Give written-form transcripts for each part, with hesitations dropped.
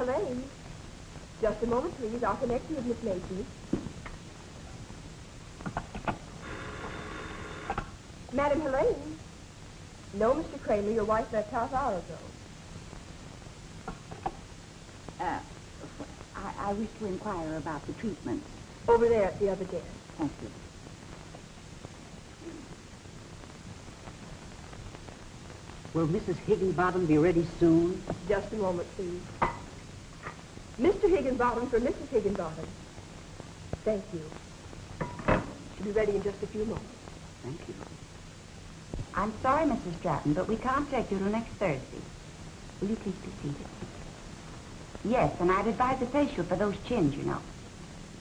Helene. Just a moment, please. I'll connect you with Miss Macy. Madam Helene. No, Mr. Kramer, your wife left half hour ago. I wish to inquire about the treatment. Over there at the other desk. Thank you. Will Mrs. Higginbottom be ready soon? Just a moment, please. Mr. Higginbottom for Mrs. Higginbottom. Thank you. She'll be ready in just a few moments. Thank you. I'm sorry, Mrs. Stratton, but we can't take you till next Thursday. Will you please be seated? Yes, and I'd advise a facial for those chins, you know.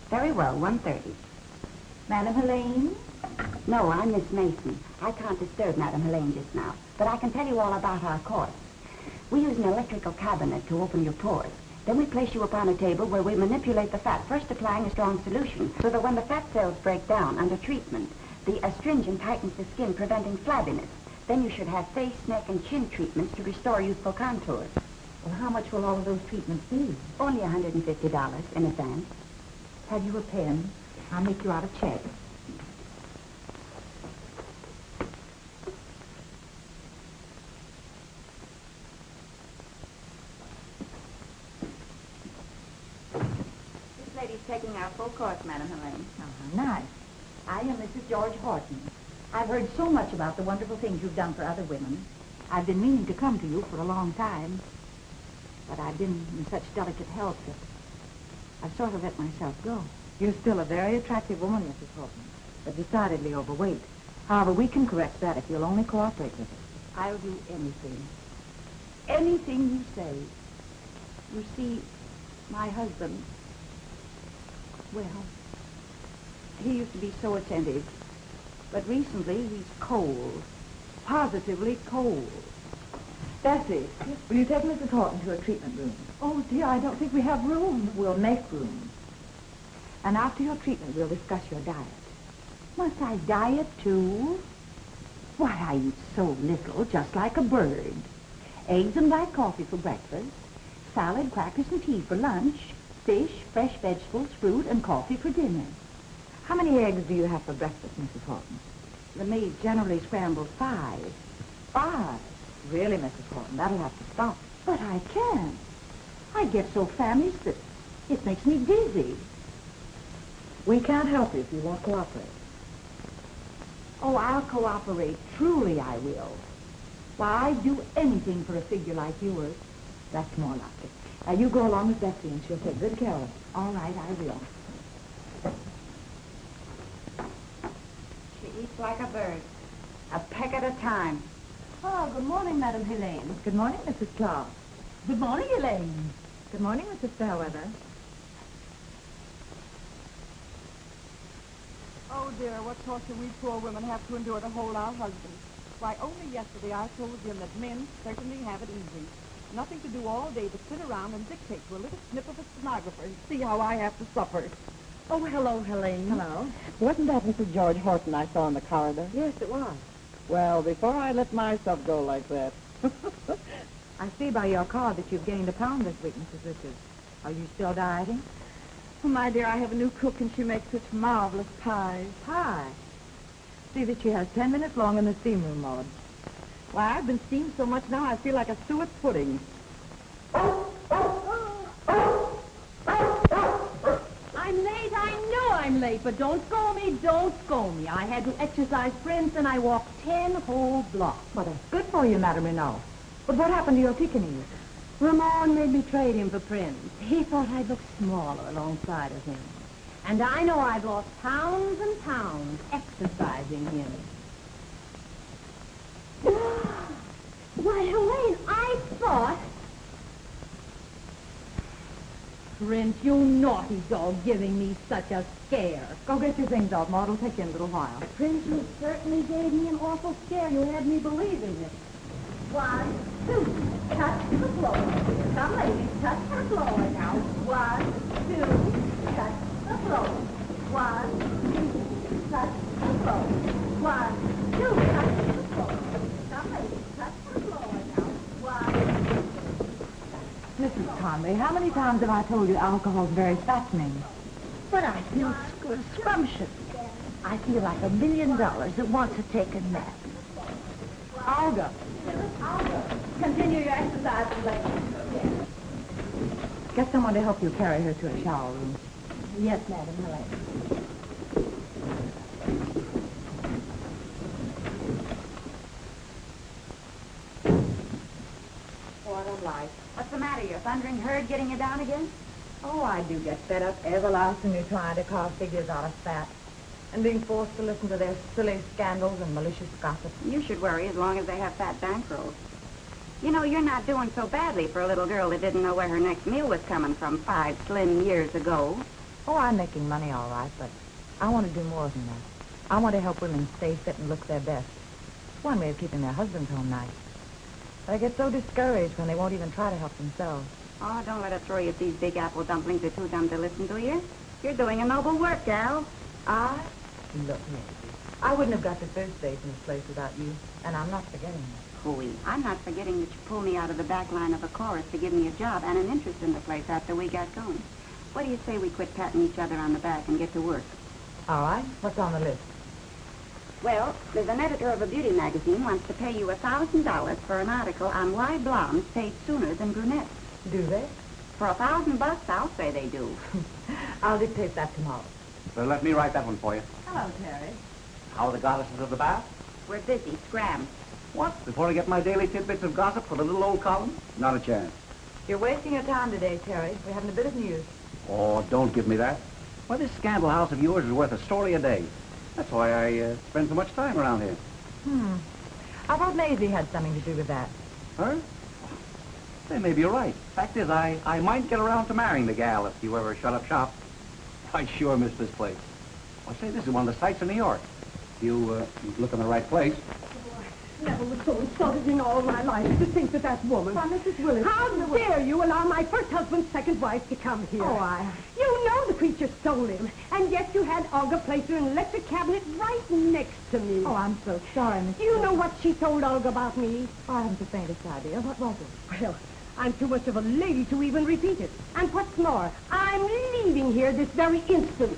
Very well, 1:30. Madam Helene? No, I'm Miss Mason. I can't disturb Madam Helene just now, but I can tell you all about our course. We use an electrical cabinet to open your pores. Then we place you upon a table where we manipulate the fat, first applying a strong solution, so that when the fat cells break down under treatment, the astringent tightens the skin, preventing flabbiness. Then you should have face, neck, and chin treatments to restore youthful contours. Well, how much will all of those treatments be? Only $150 in advance. Have you a pen? I'll make you out a check. This lady's taking our full course, Madam Helene. Oh, how nice. I am Mrs. George Horton. I've heard so much about the wonderful things you've done for other women. I've been meaning to come to you for a long time, but I've been in such delicate health that I've sort of let myself go. You're still a very attractive woman, Mrs. Horton, but decidedly overweight. However, we can correct that if you'll only cooperate with us. I'll do anything. Anything you say. You see, my husband, well, he used to be so attentive, but recently he's cold. Positively cold. Bessie, will you take Mrs. Horton to a treatment room? Oh, dear, I don't think we have room. We'll make room. And after your treatment, we'll discuss your diet. Must I diet, too? Why, I eat so little, just like a bird. Eggs and black coffee for breakfast, salad, crackers, and tea for lunch, fish, fresh vegetables, fruit, and coffee for dinner. How many eggs do you have for breakfast, Mrs. Horton? The maid generally scrambles 5. 5? Really, Mrs. Horton, that'll have to stop. But I can't. I get so famished that it makes me dizzy. We can't help you if you won't cooperate. Oh, I'll cooperate. Truly I will. Why, I'd do anything for a figure like yours. That's more like it. Now, you go along with Betsy, and she'll take good care of it. All right, I will. She eats like a bird, a peck at a time. Oh, good morning, Madam Helene. Good morning, Mrs. Clark. Good morning, Elaine. Good morning, Mrs. Fairweather. Oh, dear, what torture we poor women have to endure to hold our husbands. Why, only yesterday I told him that men certainly have it easy. Nothing to do all day but sit around and dictate to a little snip of a stenographer and see how I have to suffer. Oh, hello, Helene. Hello. Wasn't that Mrs. George Horton I saw in the corridor? Yes, it was. Well, before I let myself go like that. I see by your card that you've gained a pound this week, Mrs. Richards. Are you still dieting? Oh, my dear, I have a new cook and she makes such marvelous pies. Pie. See that she has 10 minutes long in the steam room, Maud. Why, I've been steamed so much now I feel like a suet pudding. I'm late, I know I'm late, but don't scold me, don't scold me. I had to exercise Prince and I walked 10 whole blocks. Well, that's good for you, Madame Renault. But what happened to your Pekingese? Ramon made me trade him for Prince. He thought I'd look smaller alongside of him. And I know I've lost pounds and pounds exercising him. Why, Helene, I thought... Prince, you naughty dog, giving me such a scare. Go get your things off, Maud. It'll take you in a little while. Prince, you certainly gave me an awful scare. You had me believing it. 1, 2, touch the floor. Some ladies touch the floor now. 1, 2, touch the floor. 1, 2, touch the floor. 1, 2, touch the floor. Some ladies touch the floor now. 1, 2. Mrs. Todd, me. How many times have I told you alcohol's very fattening? But I feel scrumptious. I feel like $1 million that wants to take a nap. Olga. Continue your exercises, ladies. Get someone to help you carry her to a shower room. Yes, Madam Helene. What a life. What's the matter? Your thundering herd getting you down again? Oh, I do get fed up everlastingly trying to carve figures out of fat and being forced to listen to their silly scandals and malicious gossip. You should worry as long as they have fat bankrolls. You know, you're not doing so badly for a little girl that didn't know where her next meal was coming from 5 slim years ago. Oh, I'm making money all right, but I want to do more than that. I want to help women stay fit and look their best. It's one way of keeping their husbands home nice. But I get so discouraged when they won't even try to help themselves. Oh, don't let it throw you if these big apple dumplings are too dumb to listen to you. You're doing a noble work, gal. Look, Nancy, I wouldn't have got to first base in this place without you, and I'm not forgetting that. Hooey, I'm not forgetting that you pulled me out of the back line of a chorus to give me a job and an interest in the place after we got going. What do you say we quit patting each other on the back and get to work? All right, what's on the list? Well, there's an editor of a beauty magazine wants to pay you $1,000 for an article on why blondes fade sooner than brunettes. Do they? For $1,000, I'll say they do. I'll dictate that tomorrow. So let me write that one for you. Hello, Terry. How are the goddesses of the bath? We're busy, scram. What? Before I get my daily tidbits of gossip for the little old column? Not a chance. You're wasting your time today, Terry. We're having a bit of news. Oh, don't give me that. Why, this scandal house of yours is worth a story a day. That's why I spend so much time around here. I thought Maisie had something to do with that. Huh? Hey, maybe you're right. Fact is, I might get around to marrying the gal if you ever shut up shop. I sure miss this place. Well, say, this is one of the sights of New York. You look in the right place. Never was so insulted in all my life to think that woman. Why, Mrs. Willis. How dare you allow my first husband's second wife to come here? Oh, You know the creature stole him, and yet you had Olga place her in an electric cabinet right next to me. Oh, I'm so sorry, Miss. Do you know what she told Olga about me? I haven't the faintest idea. What was it? Well, I'm too much of a lady to even repeat it. And what's more, I'm leaving here this very instant.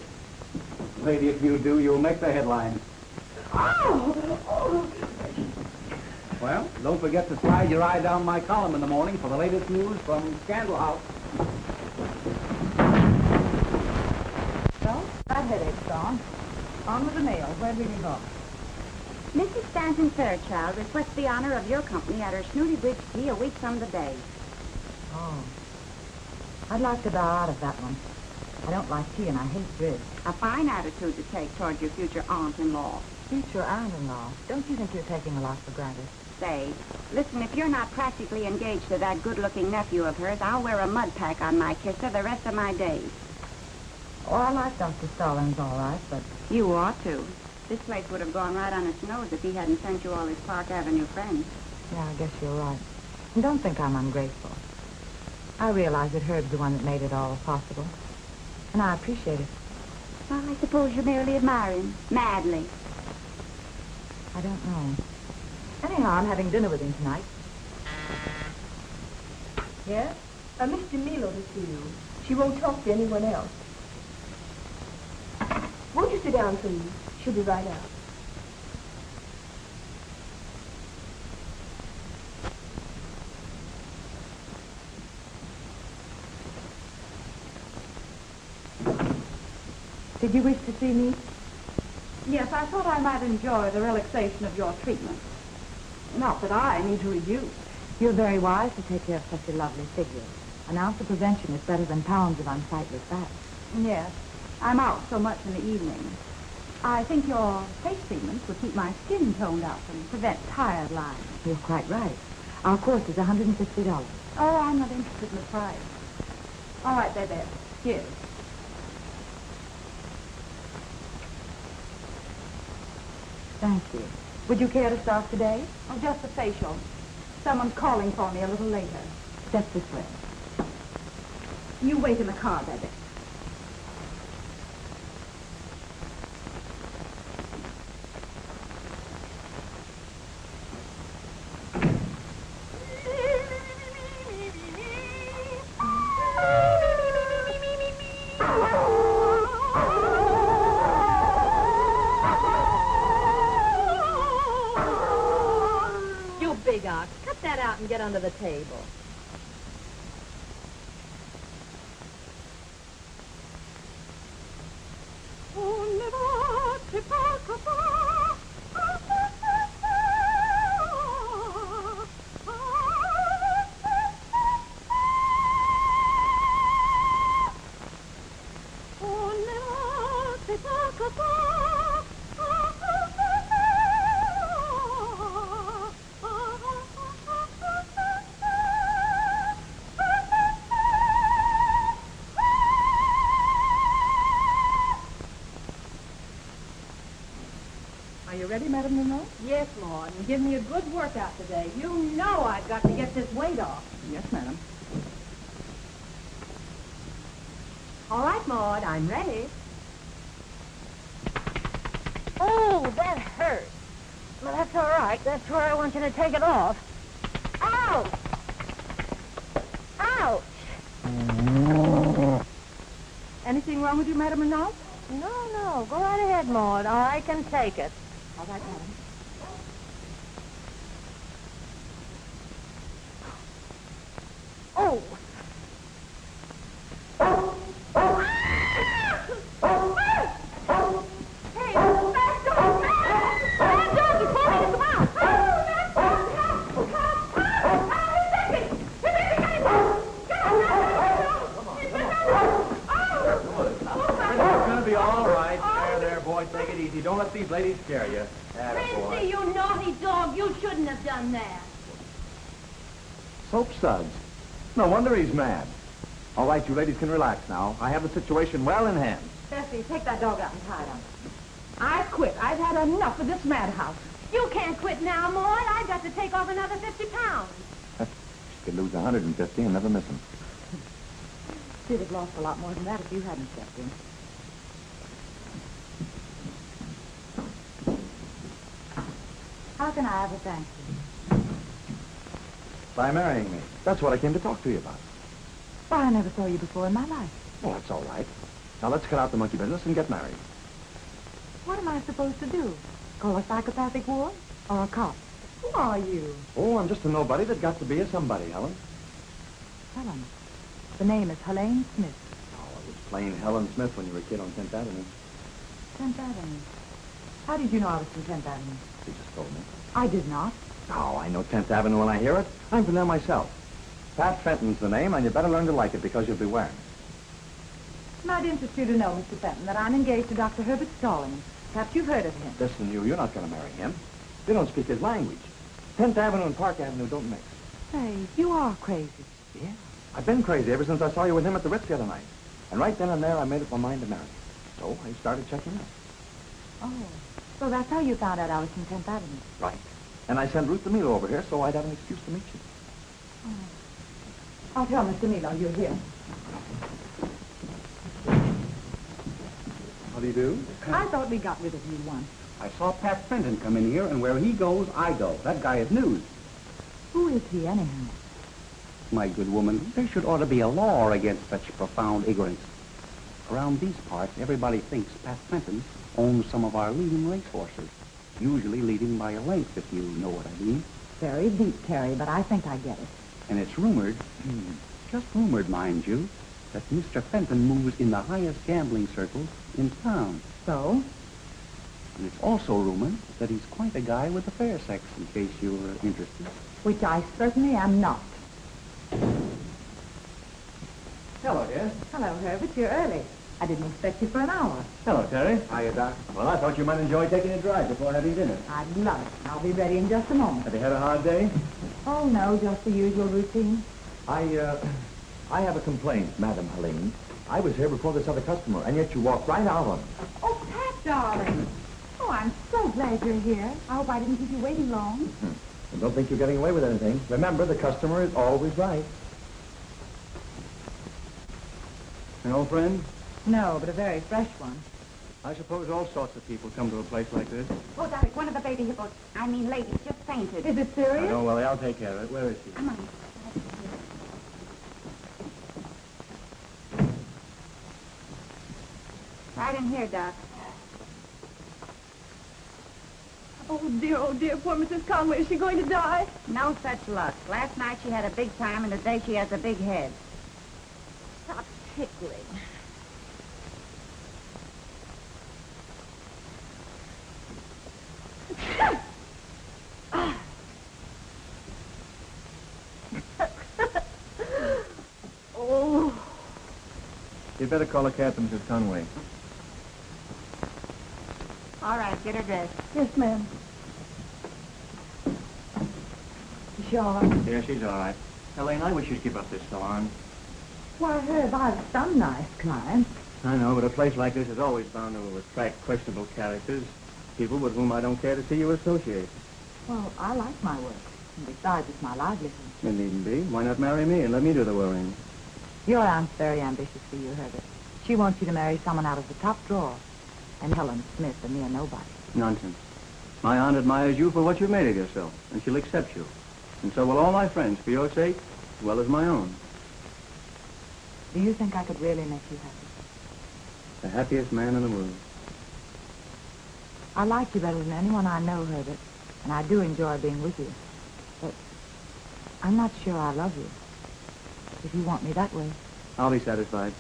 Lady, if you do, you'll make the headlines. Oh! Well, don't forget to slide your eye down my column in the morning for the latest news from Scandal House. Well, that headache's gone. On with the mail. Where do we leave off? Mrs. Stanton Fairchild requests the honor of your company at her Snooty Bridge tea a week from the day. Oh. I'd like to bow out of that one. I don't like tea and I hate bridge. A fine attitude to take toward your future aunt-in-law. Future aunt-in-law. Don't you think you're taking a lot for granted? Say, listen, if you're not practically engaged to that good-looking nephew of hers, I'll wear a mud pack on my kisser the rest of my days. Oh, I like Dr. Stallings all right, but... You ought to. This place would have gone right on its nose if he hadn't sent you all his Park Avenue friends. Yeah, I guess you're right. And don't think I'm ungrateful. I realize that Herb's the one that made it all possible. And I appreciate it. Well, I suppose you merely admire him. Madly. I don't know. Anyhow, I'm having dinner with him tonight. Yes? Miss DeMilo to see you. She won't talk to anyone else. Won't you sit down, please? She'll be right out. Did you wish to see me? Yes, I thought I might enjoy the relaxation of your treatment. Not that I need to reduce. You're very wise to take care of such a lovely figure. An ounce of prevention is better than pounds of unsightly fat. Yes, I'm out so much in the evening. I think your face treatments would keep my skin toned up and prevent tired lines. You're quite right. Our course is $150. Oh, I'm not interested in the price. All right, baby. Cheers. Thank you. Would you care to start today? Oh, just a facial. Someone's calling for me a little later. Step this way. You wait in the car, baby. Hurry, Doc. Cut that out and get under the table. Are you ready, Madame Monroe? Yes, Maud, and give me a good workout today. You know I've got to get this weight off. Yes, madam. All right, Maud, I'm ready. Oh, that hurts. Well, that's all right. That's where I want you to take it off. Ouch! Ouch! Anything wrong with you, Madame Monroe? No, go right ahead, Maud. I can take it. All right, madam. Oh! Hey, back door! Bad dog, you're falling in the mouth! It's gonna be all right. There, boy. Take it easy. Don't let these ladies scare you. Princey, you naughty dog, you shouldn't have done that. Soap suds. No wonder he's mad. All right, you ladies can relax now. I have the situation well in hand. Bessie, take that dog out and tie it up. I quit. I've had enough of this madhouse. You can't quit now, Maud. I've got to take off another 50 pounds. She could lose 150 and never miss him. She'd have lost a lot more than that if you hadn't stepped in. How can I ever thank you? By marrying me. That's what I came to talk to you about. Why, I never saw you before in my life. Well, that's all right. Now let's cut out the monkey business and get married. What am I supposed to do? Call a psychopathic ward? Or a cop? Who are you? Oh, I'm just a nobody that got to be a somebody, Helen. Helen. The name is Helene Smith. Oh, it was plain Helen Smith when you were a kid on 10th Avenue. 10th Avenue. How did you know I was from 10th Avenue? She just told me. I did not. Oh, I know 10th Avenue when I hear it. I'm from there myself. Pat Fenton's the name, and you better learn to like it because you'll be wearing it. It might interest you to know, Mr. Fenton, that I'm engaged to Dr. Herbert Stallings. Perhaps you've heard of him. Listen, you're not going to marry him. You don't speak his language. 10th Avenue and Park Avenue don't mix. Say, you are crazy. Yeah. I've been crazy ever since I saw you with him at the Ritz the other night. And right then and there, I made up my mind to marry you. So I started checking out. Oh, so that's how you found out I was from 10th Avenue. Right. And I sent Ruth the Milo over here so I'd have an excuse to meet you. Oh. I'll tell Mr. Milo you're here. How do you do? I thought we got rid of you once. I saw Pat Fenton come in here, and where he goes, I go. That guy is news. Who is he, anyhow? My good woman, there should ought to be a law against such profound ignorance. Around these parts, everybody thinks Pat Fenton owns some of our leading racehorses, usually leading by a length, if you know what I mean. Very deep, Terry, but I think I get it. And it's rumored, just rumored, mind you, that Mr. Fenton moves in the highest gambling circles in town. So? And it's also rumored that he's quite a guy with the fair sex, in case you're interested. Which I certainly am not. Hello, dear. Hello, Herbert. You're early. I didn't expect you for an hour. Hello, Terry. Hiya, Doc. Well, I thought you might enjoy taking a drive before having dinner. I'd love it. I'll be ready in just a moment. Have you had a hard day? Oh, no, just the usual routine. I have a complaint, Madam Helene. I was here before this other customer, and yet you walked right out on me. Oh, Pat, darling. Oh, I'm so glad you're here. I hope I didn't keep you waiting long. And don't think you're getting away with anything. Remember, the customer is always right. An old friend? No, but a very fresh one. I suppose all sorts of people come to a place like this. Oh, Derek, one of the baby hippos, ladies, just fainted. Is it Oh, serious? don't worry, I'll take care of it. Where is she? Come on. Right in here, Doc. Oh, dear, poor Mrs. Conway. Is she going to die? No such luck. Last night she had a big time, and today she has a big head. Stop tickling. Oh. You'd better call a cab to Mrs. Conway. All right, get her dressed. Yes, ma'am. Is she all right? Yeah, she's all right. Elaine, I wish you'd keep up this salon. Why, Herb, I've some nice clients. I know, but a place like this is always bound to attract questionable characters. People with whom I don't care to see you associate. Well, I like my work. And besides, it's my livelihood. It needn't be. Why not marry me and let me do the worrying? Your aunt's very ambitious for you, Herbert. She wants you to marry someone out of the top drawer. And Helen Smith, a mere nobody. Nonsense. My aunt admires you for what you've made of yourself, and she'll accept you. And so will all my friends, for your sake, as well as my own. Do you think I could really make you happy? The happiest man in the world. I like you better than anyone I know, Herbert. And I do enjoy being with you. But I'm not sure I love you. If you want me that way. I'll be satisfied.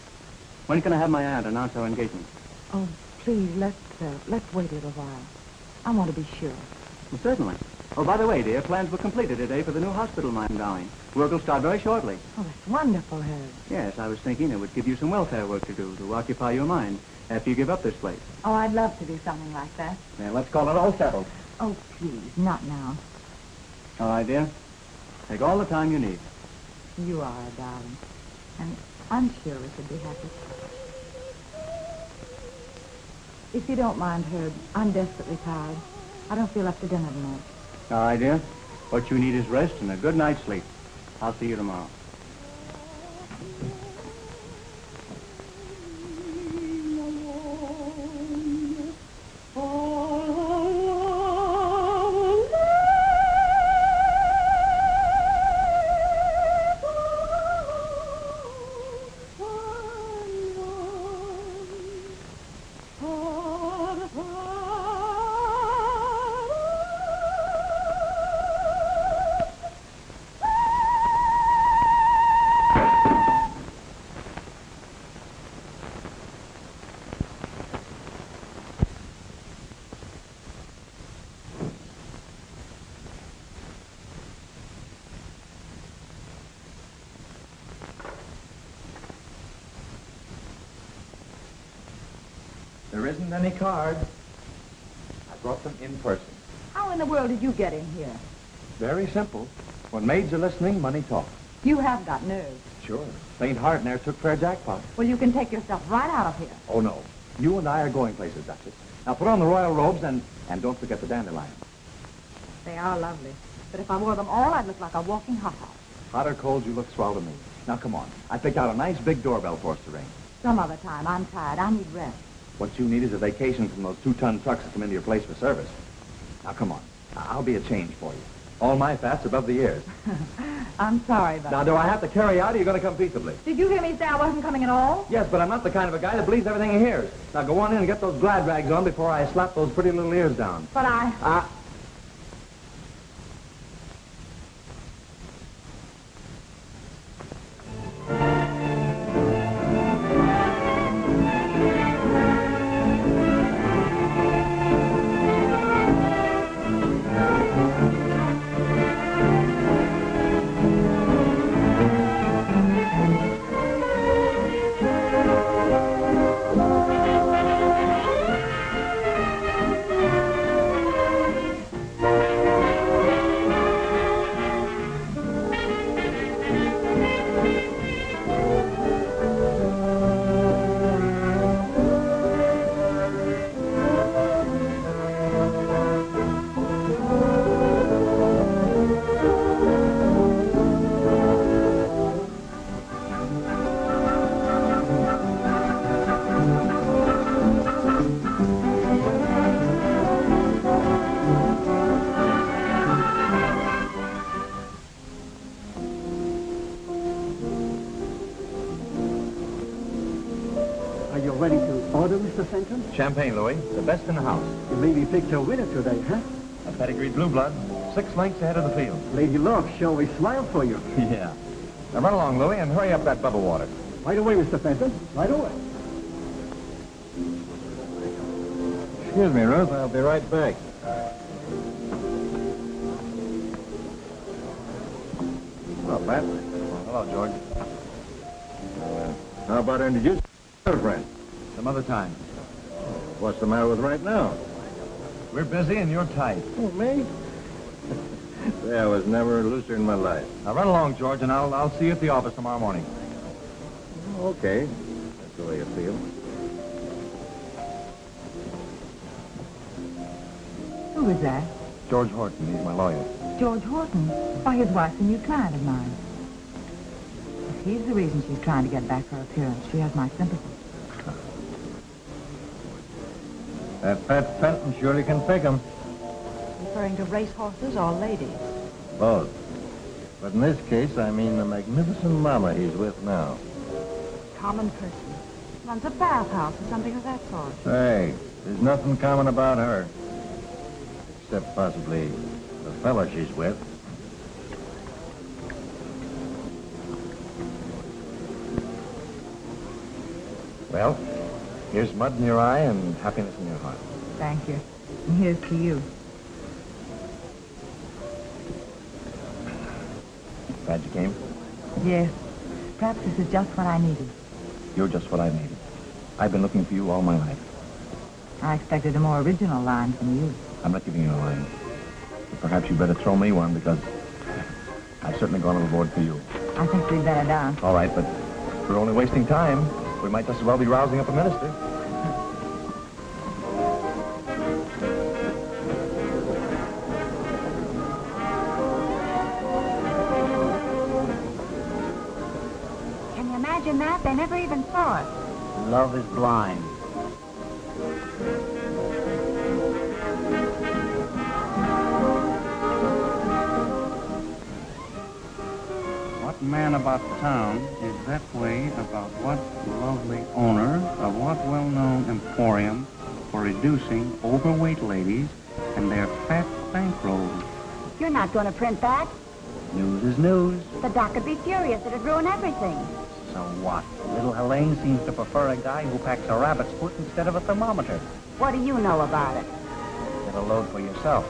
When can I have my aunt announce our engagement? Oh, please, let's wait a little while. I want to be sure. Well, certainly. Oh, by the way, dear, plans were completed today for the new hospital I'm endowing. Work will start very shortly. Oh, that's wonderful, Herb. Yes, I was thinking it would give you some welfare work to do, to occupy your mind after you give up this place. Oh, I'd love to do something like that. Now, let's call it all settled. Oh, please, not now. All right, dear. Take all the time you need. You are a darling. And I'm sure we could be happy. If you don't mind, Herb, I'm desperately tired. I don't feel up to dinner tonight. All right, dear. What you need is rest and a good night's sleep. I'll see you tomorrow. There isn't any card. I brought them in person. How in the world did you get in here? Very simple. When maids are listening, money talks. You have got nerves. Sure. St. Hardner took fair jackpot. Well, you can take yourself right out of here. Oh, no. You and I are going places, Duchess. Now put on the royal robes and don't forget the dandelions. They are lovely. But if I wore them all, I'd look like a walking hothouse. Hot or cold, you look swell to me. Now, come on. I picked out a nice big doorbell for us to ring. Some other time. I'm tired. I need rest. What you need is a vacation from those 2-ton trucks that come into your place for service. Now, come on. I'll be a change for you. All my fat's above the ears. I'm sorry about Now, do I have to carry out, or are you going to come peaceably? Did you hear me say I wasn't coming at all? Yes, but I'm not the kind of a guy that believes everything he hears. Now, go on in and get those glad rags on before I slap those pretty little ears down. But I... Are you ready to order, Mr. Fenton? Champagne, Louis. The best in the house. You maybe picked a winner today, huh? Pedigreed blue blood. 6 lengths ahead of the field. Lady Love shall we smile for you. Yeah. Now run along, Louie, and hurry up that bubble water. Right away, Mr. Fenton. Right away. Excuse me, Ruth. I'll be right back. Hello, Pat. Hello, George. How about introducing your friend? Some other time. What's the matter with right now? We're busy and you're tight. Oh, me? Yeah, I was never looser in my life. Now run along, George, and I'll see you at the office tomorrow morning. Okay. That's the way you feel. Who is that? George Horton, he's my lawyer. George Horton. Why, his wife's a new client of mine. If he's the reason she's trying to get back her appearance, she has my sympathy. That Pat Fenton surely can pick 'em. Referring to racehorses or ladies? Both. But in this case, I mean the magnificent mama he's with now. Common person. Runs a bathhouse or something of that sort. Hey, there's nothing common about her. Except possibly the fella she's with. Well, here's mud in your eye and happiness in your heart. Thank you. And here's to you. Glad you came. Yes. Perhaps this is just what I needed. You're just what I needed. I've been looking for you all my life. I expected a more original line from you. I'm not giving you a line. But perhaps you better throw me one because I've certainly gone overboard for you. I think we'd better dance. All right, but if we're only wasting time, we might just as well be rousing up a minister. Can you imagine that? They never even saw it. Love is blind. What man about town is that way about what lovely owner of what well-known emporium for reducing overweight ladies and their fat bankrolls? You're not going to print that. News is news. The doc would be furious. It'd ruin everything. So what? Little Helene seems to prefer a guy who packs a rabbit's foot instead of a thermometer. What do you know about it? Get a load for yourself.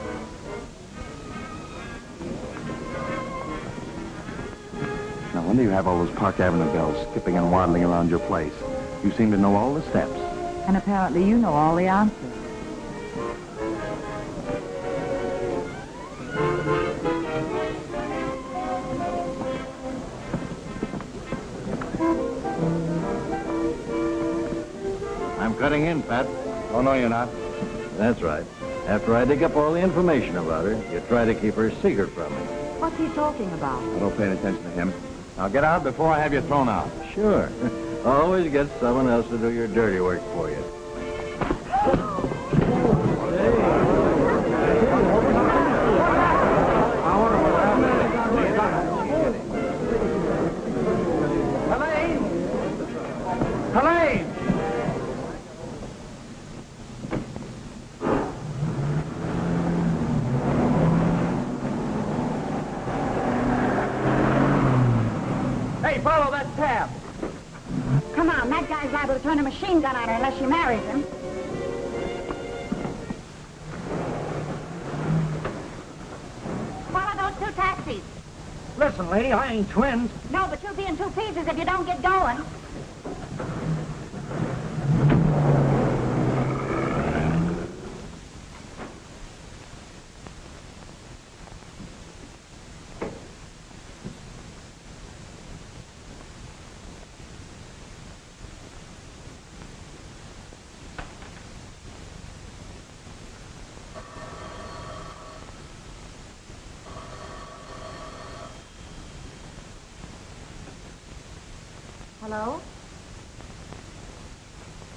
No wonder you have all those Park Avenue girls skipping and waddling around your place. You seem to know all the steps. And apparently you know all the answers. I'm cutting in, Pat. Oh, no, you're not. That's right. After I dig up all the information about her, you try to keep her secret from me. What's he talking about? I don't pay any attention to him. Now get out before I have you thrown out. Sure. Always get someone else to do your dirty work for you. Helene! Helene! Hey, follow that tab. Come on, that guy's liable to turn a machine gun on her unless she marries him. Follow those 2 taxis. Listen, lady, I ain't twins. No, but you'll be in 2 pieces if you don't get going. Hello?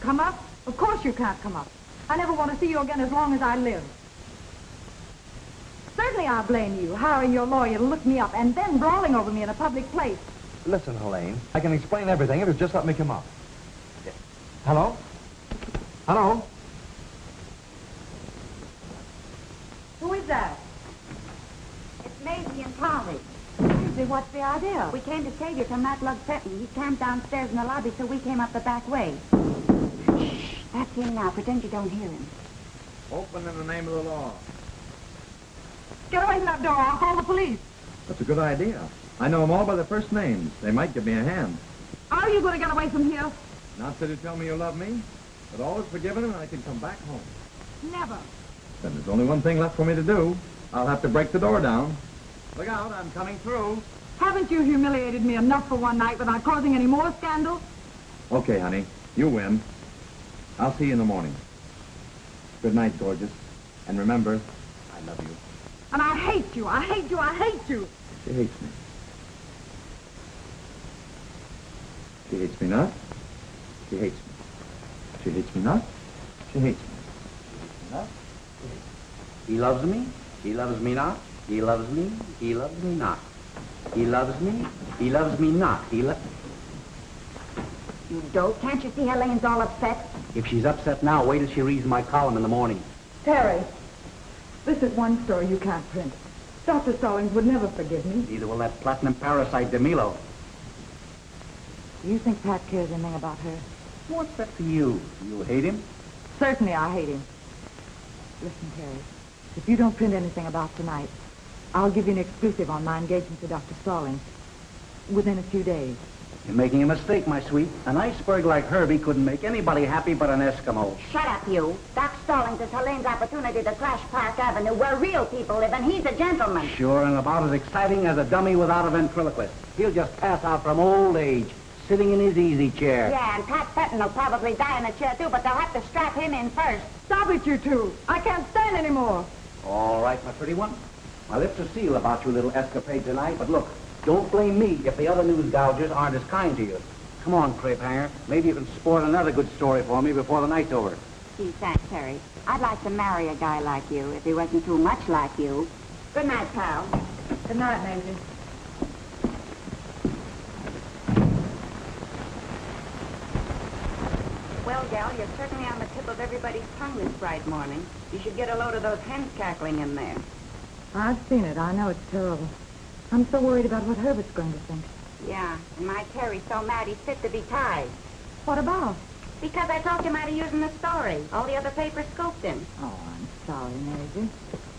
Come up? Of course you can't come up. I never want to see you again as long as I live. Certainly I blame you, hiring your lawyer to look me up and then brawling over me in a public place. Listen, Helene, I can explain everything if you just let me come up. Hello? Hello? Who is that? Maisie and Polly. Maisie, what's the idea? We came to save you from that lug Fenton. He's camped downstairs in the lobby, so we came up the back way. Shh. That's him now. Pretend you don't hear him. Open in the name of the law. Get away from that door. I'll call the police. That's a good idea. I know them all by their first names. They might give me a hand. How are you going to get away from here? Not till you tell me you love me, but all is forgiven and I can come back home. Never. Then there's only one thing left for me to do. I'll have to break the door down. Look out, I'm coming through. Haven't you humiliated me enough for one night without causing any more scandal? Okay, honey. You win. I'll see you in the morning. Good night, gorgeous. And remember, I love you. And I hate you. I hate you. I hate you. She hates me. She hates me not. She hates me. She hates me not. She hates me. He loves me. He loves me not. He loves me. He loves me not. He loves me. He loves me not. You dope. Can't you see Helene's all upset? If she's upset now, wait till she reads my column in the morning. Terry, this is one story you can't print. Dr. Stallings would never forgive me. Neither will that platinum parasite DeMilo. Do you think Pat cares anything about her? What's that to you? You hate him? Certainly I hate him. Listen, Terry, if you don't print anything about tonight, I'll give you an exclusive on my engagement to Dr. Stallings within a few days. You're making a mistake, my sweet. An iceberg like Herbie couldn't make anybody happy but an Eskimo. Shut up, you. Doc Stallings is Helene's opportunity to crash Park Avenue, where real people live, and he's a gentleman. Sure, and about as exciting as a dummy without a ventriloquist. He'll just pass out from old age, sitting in his easy chair. Yeah, and Pat Fenton will probably die in a chair, too, but they'll have to strap him in first. Stop it, you two. I can't stand anymore. All right, my pretty one. My lips are sealed about your little escapade tonight, but look, don't blame me if the other news gougers aren't as kind to you. Come on, crepe hanger. Maybe you can sport another good story for me before the night's over. Gee, thanks, Terry. I'd like to marry a guy like you if he wasn't too much like you. Good night, pal. Good night, Maisie. Well, gal, you're certainly on the tip of everybody's tongue this bright morning. You should get a load of those hens cackling in there. I've seen it. I know it's terrible. I'm so worried about what Herbert's going to think. Yeah, and my Terry's so mad he's fit to be tied. What about? Because I told him I'd use in the story. All the other papers scooped him. Oh, I'm sorry, Maisie.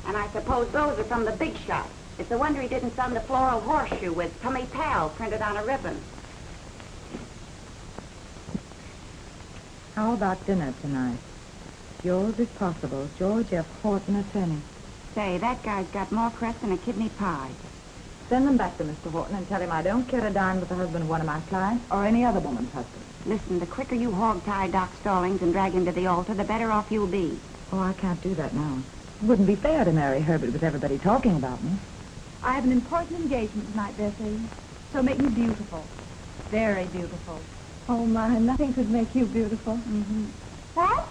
And I suppose those are from the big shot. It's a wonder he didn't send the floral horseshoe with Tummy Pal printed on a ribbon. How about dinner tonight? Yours, if possible, George F. Horton, attorney. Say, that guy's got more crest than a kidney pie. Send them back to Mr. Horton and tell him I don't care to dine with the husband of one of my clients or any other woman's husband. Listen, the quicker you hog-tie Doc Stallings and drag him to the altar, the better off you'll be. Oh, I can't do that now. It wouldn't be fair to marry Herbert with everybody talking about me. I have an important engagement tonight, Bessie. So make me beautiful. Very beautiful. Oh, my, nothing could make you beautiful. Mm-hmm. What?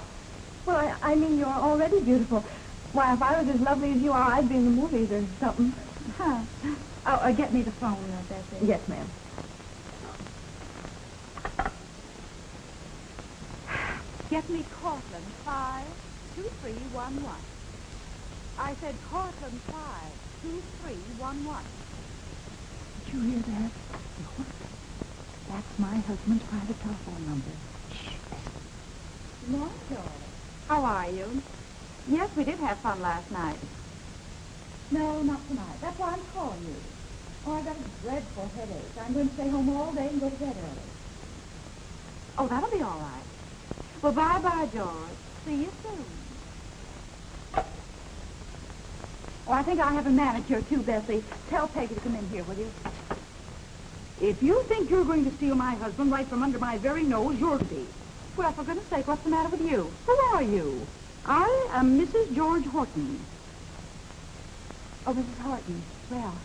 Well, I mean, you're already beautiful. Why, if I was as lovely as you are, I'd be in the movies or something. Huh. Oh, get me the phone, Bessie. Yes, ma'am. Get me Cortland 52311. I said Cortland 52311. Did you hear that? That's my husband's private telephone number. Shh. Marshall. How are you? Yes, we did have fun last night. No, not tonight. That's why I'm calling you. Oh, I got a dreadful headache. I'm going to stay home all day and go to bed early. Oh, that'll be all right. Well, bye-bye, George. See you soon. Oh, I think I have a manicure, too, Bessie. Tell Peggy to come in here, will you? If you think you're going to steal my husband right from under my very nose, you're to be. Well, for goodness sake, what's the matter with you? Who are you? I am Mrs. George Horton. Oh, Mrs. Horton. Well,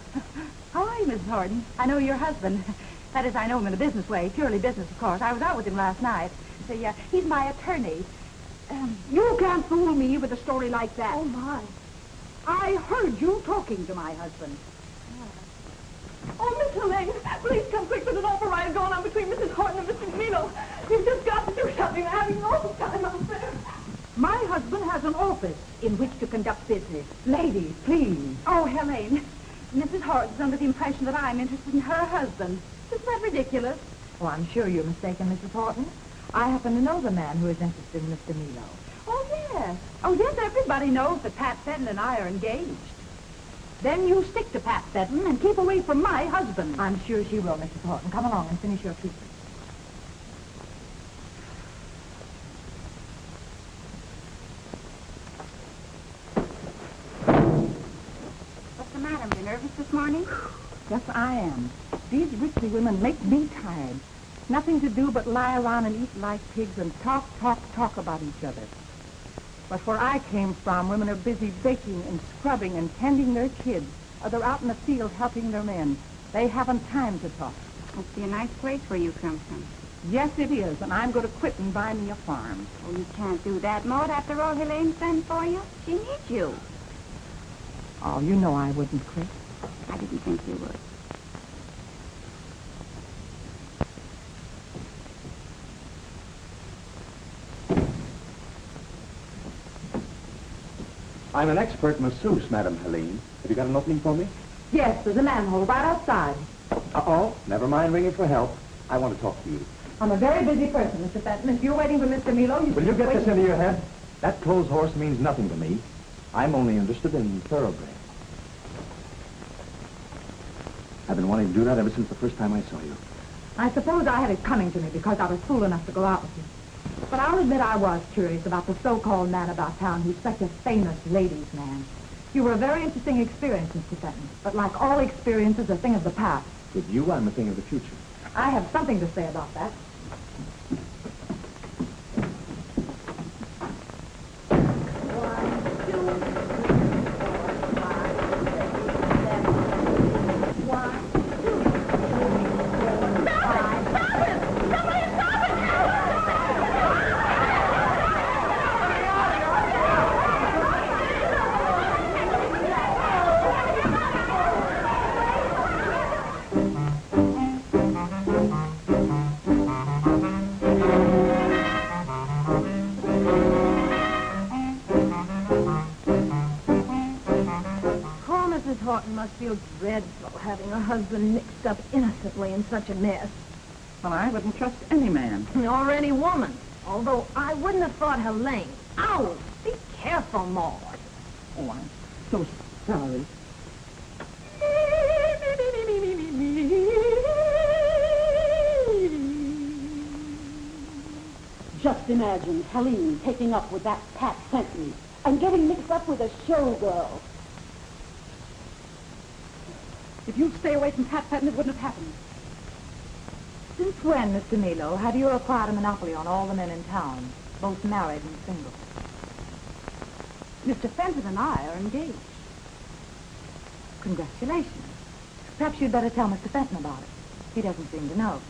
how are you, Mrs. Horton? I know your husband. That is, I know him in a business way. Purely business, of course. I was out with him last night. So, yeah, he's my attorney. You can't fool me with a story like that. Oh, my. I heard you talking to my husband. Oh, Miss Helene, please come quick. There's an awful riot going on between Mrs. Horton and Mr. DeMilo. You've just got to do something. They're having an awful time out there. My husband has an office in which to conduct business. Ladies, please. Oh, Helene, Mrs. Horton's under the impression that I'm interested in her husband. Isn't that ridiculous? Oh, I'm sure you're mistaken, Mrs. Horton. I happen to know the man who is interested in Mr. Milo. Oh, yes. Oh, yes, everybody knows that Pat Fenton and I are engaged. Then you stick to Pat Fenton and keep away from my husband. I'm sure she will, Mrs. Horton. Come along and finish your treatment. What's the matter? You nervous this morning? Yes, I am. These Ritchie women make me tired. Nothing to do but lie around and eat like pigs and talk about each other. But where I came from, women are busy baking and scrubbing and tending their kids. Or they're out in the field helping their men. They haven't time to talk. Must be a nice place where you come from. Yes, it is, and I'm going to quit and buy me a farm. Oh, you can't do that, Maud. After all Helene's done for you, she needs you. Oh, you know I wouldn't quit. I didn't think you would. I'm an expert masseuse, Madam Helene. Have you got an opening for me? Yes, there's a manhole right outside. Uh-oh. Never mind ringing for help. I want to talk to you. I'm a very busy person, Mr. Fenton. If you're waiting for Mr. Milo, Will you get this into your head? That clothes horse means nothing to me. I'm only interested in thoroughbred. I've been wanting to do that ever since the first time I saw you. I suppose I had it coming to me because I was fool enough to go out with you. But I'll admit I was curious about the so-called man about town who's such a famous ladies' man. You were a very interesting experience, Mr. Fenton. But like all experiences, a thing of the past. With you, I'm a thing of the future. I have something to say about that. Must feel dreadful having a husband mixed up innocently in such a mess. Well, I wouldn't trust any man. Or any woman. Although I wouldn't have thought Helene. Ow! Be careful, Maud. Oh, I'm so sorry. Just imagine Helene taking up with that Pat Fenton and getting mixed up with a showgirl. If you'd stay away from Pat Fenton, it wouldn't have happened. Since when, Mr. Milo, have you acquired a monopoly on all the men in town, both married and single? Mr. Fenton and I are engaged. Congratulations. Perhaps you'd better tell Mr. Fenton about it. He doesn't seem to know.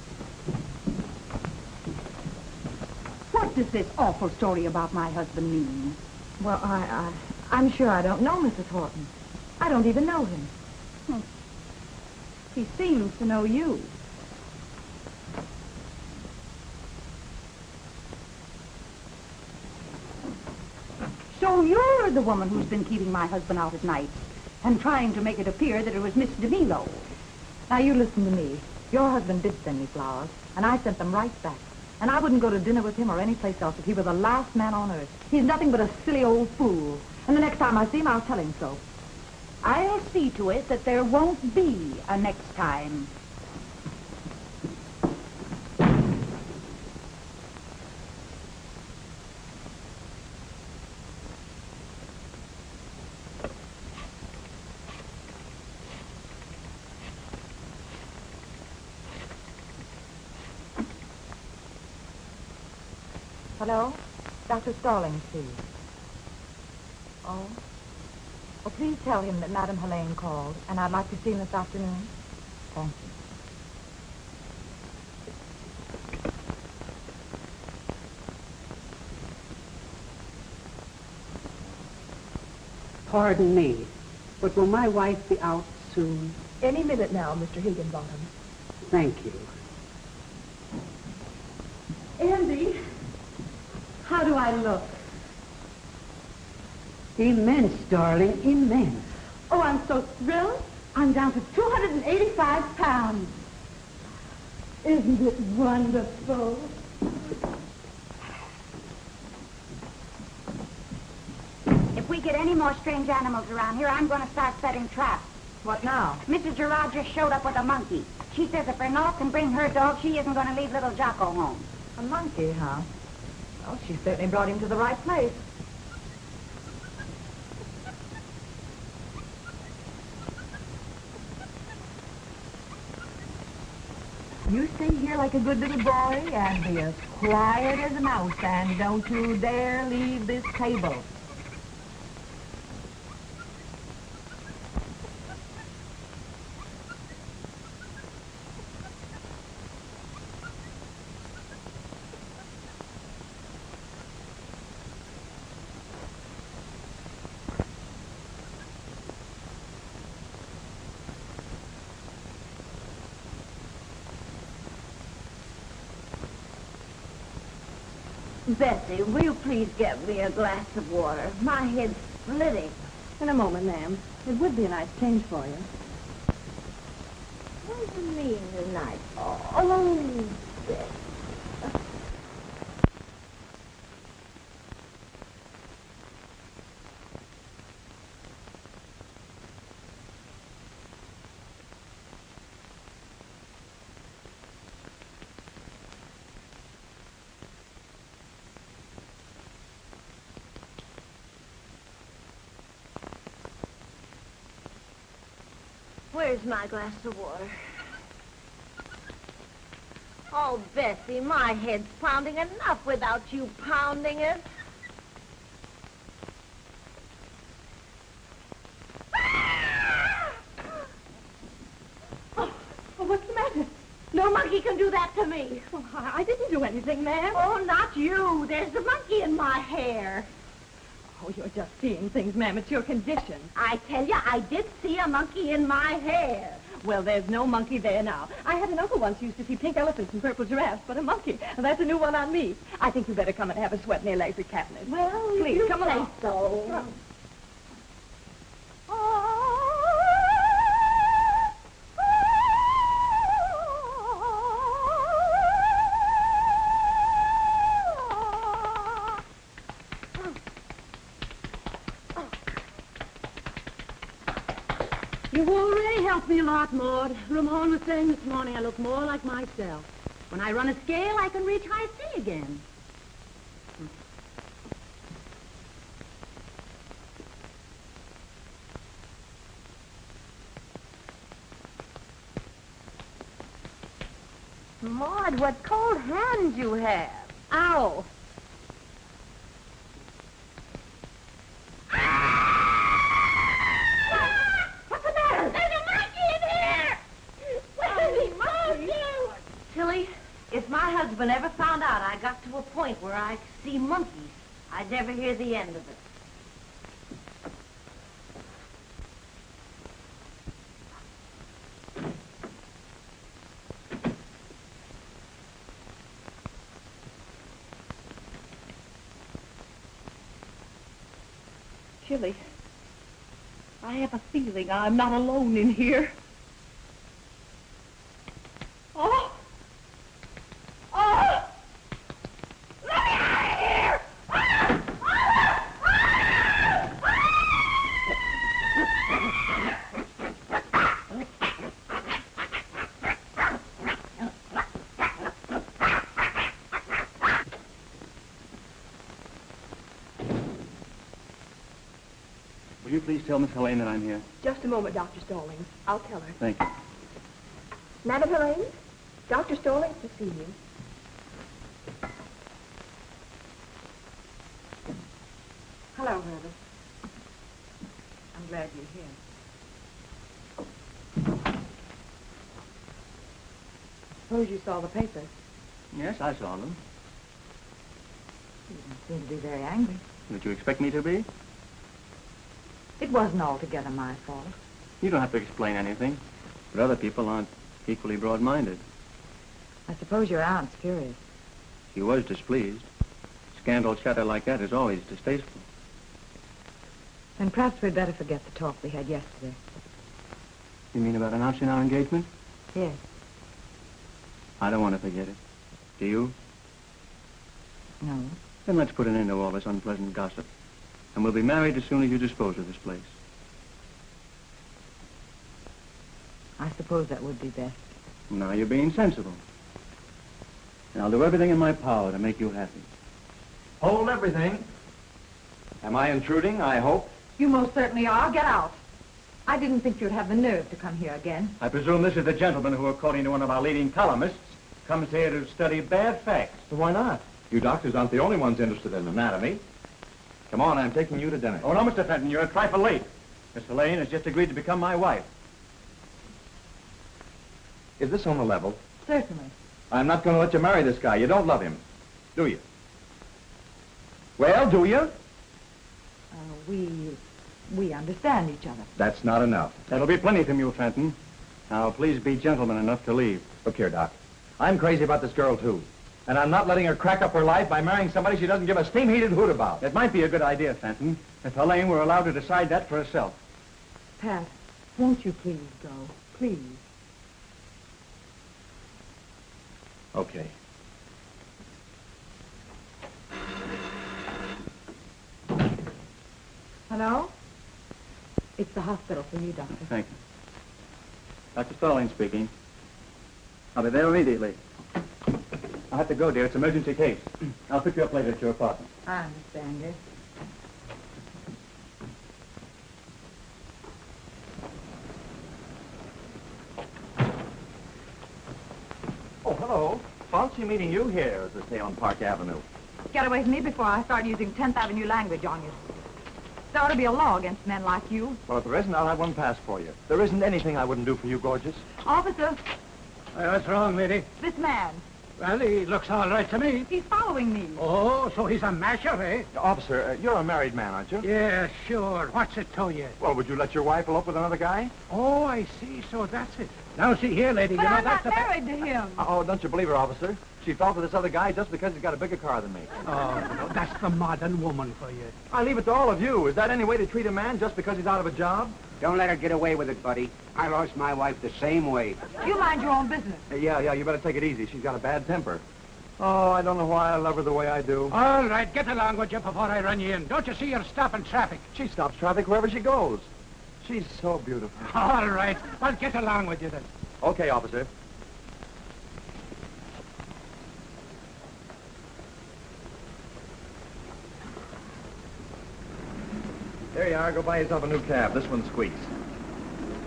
What does this awful story about my husband mean? Well, I'm sure I don't know Mrs. Horton. I don't even know him. He seems to know you. So you're the woman who's been keeping my husband out at night and trying to make it appear that it was Miss DeMilo. Now, you listen to me. Your husband did send me flowers, and I sent them right back. And I wouldn't go to dinner with him or any place else if he were the last man on earth. He's nothing but a silly old fool. And the next time I see him, I'll tell him so. I'll see to it that there won't be a next time. Hello? Dr. Stallings, please. Oh? Well, please tell him that Madame Helene called, and I'd like to see him this afternoon. Thank you. Pardon me, but will my wife be out soon? Any minute now, Mr. Higginbottom. Thank you. Andy, how do I look? Immense, darling, immense. Oh, I'm so thrilled. I'm down to 285 pounds. Isn't it wonderful? If we get any more strange animals around here, I'm going to start setting traps. What now? Mrs. Gerard just showed up with a monkey. She says if Renault can bring her dog, she isn't going to leave little Jocko home. A monkey, huh? Well, she certainly brought him to the right place. You stay here like a good little boy and be as quiet as a mouse, and don't you dare leave this table. Bessie, will you please get me a glass of water? My head's splitting. In a moment, ma'am. It would be a nice change for you. What do you mean tonight? Oh, Bessie. Where's my glass of water? Oh, Bessie, my head's pounding enough without you pounding it. Oh, what's the matter? No monkey can do that to me. Oh, I didn't do anything, ma'am. Oh, not you. There's a monkey in my hair. Oh, you're just seeing things, ma'am. It's your condition. I tell you, I did see a monkey in my hair. Well, there's no monkey there now. I had an uncle once who used to see pink elephants and purple giraffes, but a monkey. That's a new one on me. I think you better come and have a sweat in the electric cabinet. Well, please, you come say along. so. You've already helped me a lot, Maud. Ramon was saying this morning I look more like myself. When I run a scale, I can reach high C again. Maud, what cold hands you have. Ow! What's the matter? There's a monkey in here! Where's he moved you? Tilly, if my husband ever found out I got to a point where I could see monkeys, I'd never hear the end of it. Chilly. I have a feeling I'm not alone in here. Oh! Oh! Let me out of here! Ah! Will you please tell Miss Helene that I'm here? Just a moment, Dr. Stallings. I'll tell her. Thank you. Madam Helene, Dr. Stallings to see you. Hello, Herbert. I'm glad you're here. Suppose you saw the papers. Yes, I saw them. You didn't seem to be very angry. Did you expect me to be? It wasn't altogether my fault. You don't have to explain anything. But other people aren't equally broad-minded. I suppose your aunt's furious. She was displeased. Scandal chatter like that is always distasteful. Then perhaps we'd better forget the talk we had yesterday. You mean about announcing our engagement? Yes. I don't want to forget it. Do you? No. Then let's put an end to all this unpleasant gossip. And we'll be married as soon as you dispose of this place. I suppose that would be best. Now you're being sensible. And I'll do everything in my power to make you happy. Hold everything. Am I intruding, I hope? You most certainly are. Get out. I didn't think you'd have the nerve to come here again. I presume this is the gentleman who, according to one of our leading columnists, comes here to study bad facts. Why not? You doctors aren't the only ones interested in anatomy. Come on, I'm taking you to dinner. Oh, no, Mr. Fenton, you're a trifle late. Miss Elaine has just agreed to become my wife. Is this on the level? Certainly. I'm not going to let you marry this guy. You don't love him, do you? Well, do you? We understand each other. That's not enough. That'll be plenty from you, Fenton. Now, please be gentleman enough to leave. Look here, Doc. I'm crazy about this girl, too. And I'm not letting her crack up her life by marrying somebody she doesn't give a steam-heated hoot about. It might be a good idea, Fenton, if Elaine were allowed to decide that for herself. Pat, won't you please go? Please. Okay. Hello? It's the hospital for you, Doctor. Thank you. Dr. Stallings speaking. I'll be there immediately. I'll have to go, dear. It's an emergency case. I'll pick you up later at your apartment. I understand, yes. Oh, hello. Fancy meeting you here, as they say on Park Avenue. Get away from me before I start using 10th Avenue language on you. There ought to be a law against men like you. Well, if there isn't, I'll have one passed for you. There isn't anything I wouldn't do for you, gorgeous. Officer, What's wrong, lady? this man, Well, he looks all right to me. he's following me. Oh, so he's a masher, eh? Officer, you're a married man, aren't you? Yeah, sure. What's it to you? Well, would you let your wife elope with another guy? Oh, I see. So that's it. Now, see here, lady. But you know I'm not that's married to him. Oh, don't you believe her, officer? She fell for this other guy just because he's got a bigger car than me. Oh, no, that's the modern woman for you. I leave it to all of you. Is that any way to treat a man just because he's out of a job? Don't let her get away with it, buddy. I lost my wife the same way. You mind your own business. Yeah, you better take it easy. She's got a bad temper. Oh, I don't know why I love her the way I do. All right, get along with you before I run you in. Don't you see you're stopping traffic? She stops traffic wherever she goes. She's so beautiful. All right. Well, get along with you then. Okay, officer. There you are. Go buy yourself a new cab. This one squeaks.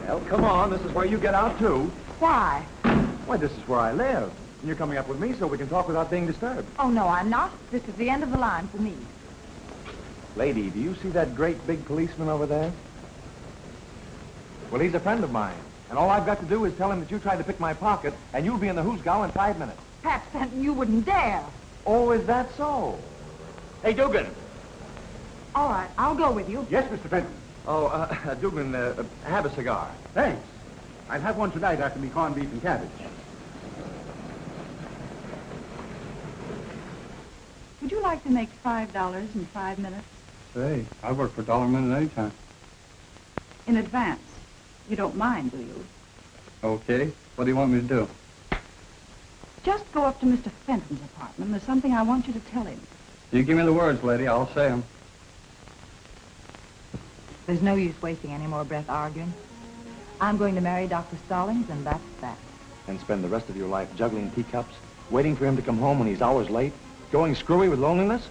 Well, come on. This is where you get out, too. Why? Why, this is where I live. And you're coming up with me so we can talk without being disturbed. Oh, no, I'm not. This is the end of the line for me. Lady, do you see that great big policeman over there? Well, he's a friend of mine. And all I've got to do is tell him that you tried to pick my pocket, and you'll be in the hoosgow in 5 minutes. Pat Fenton, you wouldn't dare. Oh, is that so? Hey, Dugan. All right, I'll go with you. Yes, Mr. Fenton. Oh, Dugan, have a cigar. Thanks. I'll have one tonight after me corned beef and cabbage. Would you like to make $5 in 5 minutes? Hey, I work for $1 a minute any time. In advance. You don't mind, do you? Okay. What do you want me to do? Just go up to Mr. Fenton's apartment. There's something I want you to tell him. You give me the words, lady. I'll say them. There's no use wasting any more breath arguing. I'm going to marry Dr. Stallings, and that's that. And spend the rest of your life juggling teacups, waiting for him to come home when he's hours late, going screwy with loneliness?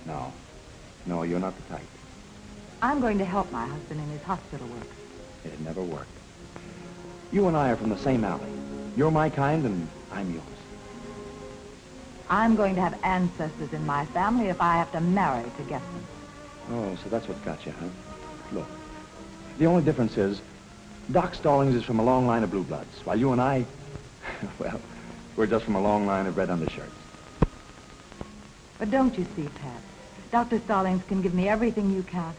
No. No, you're not the type. I'm going to help my husband in his hospital work. It'd never work. You and I are from the same alley. You're my kind, and I'm yours. I'm going to have ancestors in my family if I have to marry to get them. Oh, so that's what's got you, huh? Look, the only difference is Doc Stallings is from a long line of blue bloods, while you and I, well, we're just from a long line of red undershirts. But don't you see, Pat? Dr. Stallings can give me everything you can't.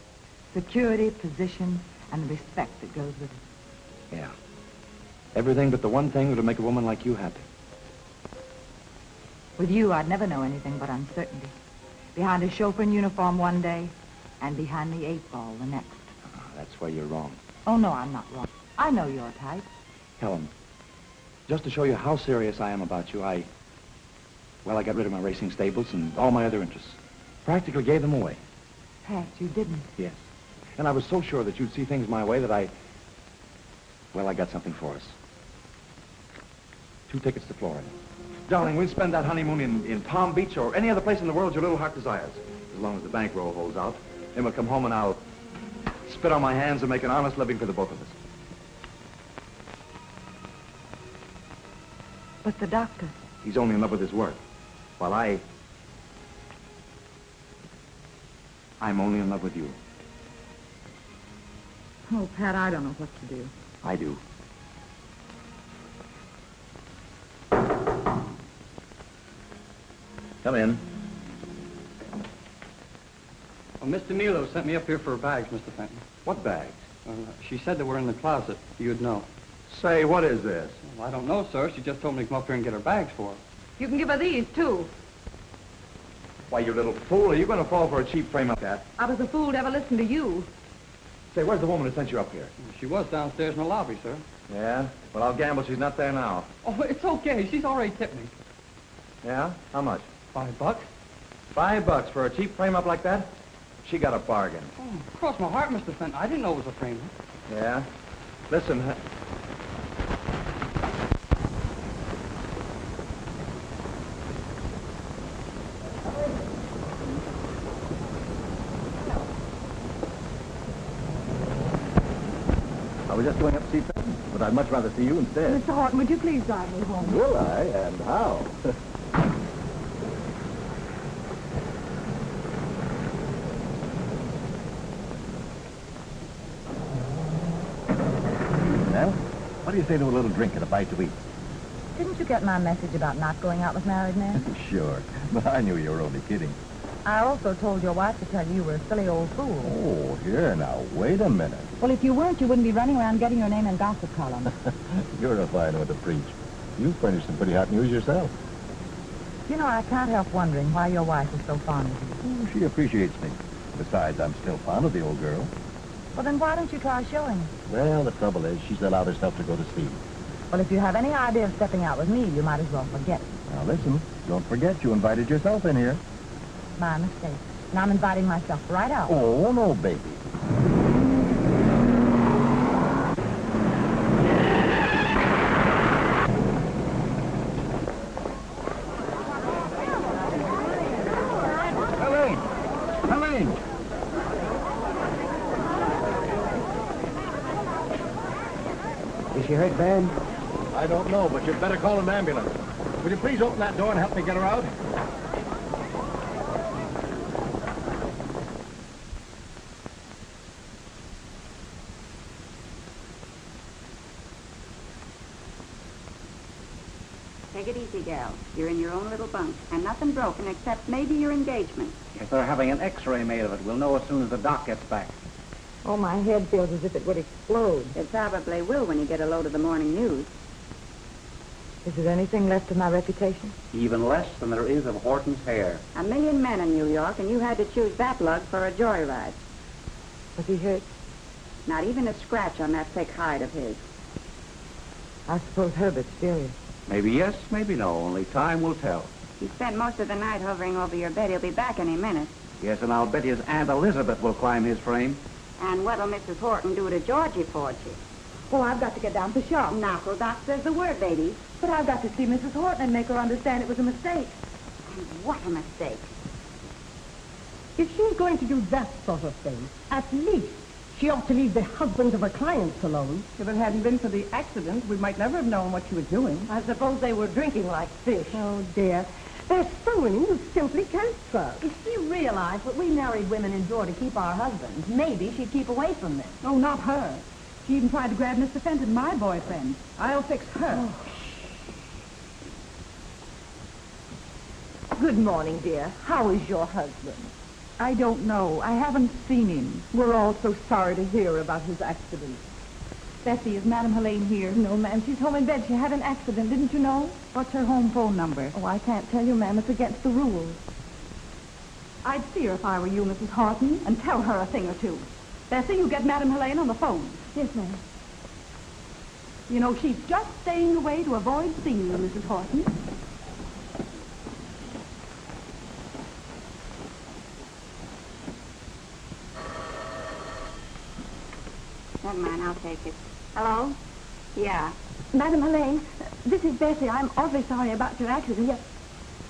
Security, position, and the respect that goes with it. Yeah. Everything but the one thing that would make a woman like you happy. With you, I'd never know anything but uncertainty. Behind a chauffeur in uniform one day, and behind the 8 ball the next. That's where you're wrong. Oh, no, I'm not wrong. I know your type. Helen, just to show you how serious I am about you, I got rid of my racing stables and all my other interests. Practically gave them away. Pat, you didn't. Yes. And I was so sure that you'd see things my way that I got something for us. 2 tickets to Florida. Darling, we'll spend that honeymoon in Palm Beach or any other place in the world your little heart desires. As long as the bankroll holds out. Then we'll come home and I'll spit on my hands and make an honest living for the both of us. But the doctor. He's only in love with his work. While I'm only in love with you. Oh, Pat, I don't know what to do. I do. Come in. Well, Mr. Milo sent me up here for bags, Mr. Fenton. What bags? She said they were in the closet. You'd know. Say, what is this? Well, I don't know, sir. She just told me to come up here and get her bags for her. You can give her these, too. Why, you little fool, are you going to fall for a cheap frame like that? I was a fool to ever listen to you. Say, where's the woman who sent you up here? She was downstairs in the lobby, sir. Yeah? Well, I'll gamble she's not there now. Oh, it's okay. She's already tipped me. Yeah? How much? $5. $5 for a cheap frame-up like that? She got a bargain. Oh, cross my heart, Mr. Fenton. I didn't know it was a frame. Yeah? Listen, I was just going up to see Fenton, but I'd much rather see you instead. Mr. Horton, would you please drive me home? Will I? And how? Well, what do you say to a little drink and a bite to eat? Didn't you get my message about not going out with married men? Sure, but I knew you were only kidding. I also told your wife to tell you were a silly old fool. Oh, here now, wait a minute. Well, if you weren't, you wouldn't be running around getting your name in gossip columns. You're a fine one to preach. You furnished some pretty hot news yourself. You know, I can't help wondering why your wife is so fond of you. Oh, she appreciates me. Besides, I'm still fond of the old girl. Well, then why don't you try showing her? Well, the trouble is, she's allowed herself to go to sleep. Well, if you have any idea of stepping out with me, you might as well forget it. Now, listen, don't forget you invited yourself in here. My mistake. And I'm inviting myself right out. Oh, no, baby. Helene! Helene! Is she hurt bad? I don't know, but you'd better call an ambulance. Will you please open that door and help me get her out? Take it easy, gal. You're in your own little bunk, and nothing broken except maybe your engagement. If they're having an x-ray made of it, we'll know as soon as the doc gets back. Oh, my head feels as if it would explode. It probably will when you get a load of the morning news. Is there anything left of my reputation? Even less than there is of Horton's hair. 1 million men in New York, and you had to choose that lug for a joyride. Was he hurt? Not even a scratch on that thick hide of his. I suppose Herbert's furious. Maybe yes, maybe no. Only time will tell. He spent most of the night hovering over your bed. He'll be back any minute. Yes, and I'll bet his Aunt Elizabeth will climb his frame. And what'll Mrs. Horton do to Georgie Forgy? Well, I've got to get down to shop. Knuckle Doc says the word, ladies. But I've got to see Mrs. Horton and make her understand it was a mistake. And what a mistake. If she's going to do that sort of thing, at least she ought to leave the husbands of her clients alone. If it hadn't been for the accident, we might never have known what she was doing. I suppose they were drinking like fish. Oh, dear. There's so many you simply can't trust. If she realized what we married women endure to keep our husbands, maybe she'd keep away from them. Oh, not her. She even tried to grab Mr. Fenton, my boyfriend. I'll fix her. Good morning, dear. How is your husband? I don't know. I haven't seen him. We're all so sorry to hear about his accident. Bessie, is Madame Helene here? No, ma'am. She's home in bed. She had an accident. Didn't you know? What's her home phone number? Oh, I can't tell you, ma'am. It's against the rules. I'd see her if I were you, Mrs. Horton, and tell her a thing or two. Bessie, you get Madame Helene on the phone. Yes, ma'am. You know, she's just staying away to avoid seeing you, Mrs. Horton. Never mind, I'll take it. Hello? Yeah. Madam Helene, this is Bessie. I'm awfully sorry about your accident. Yes.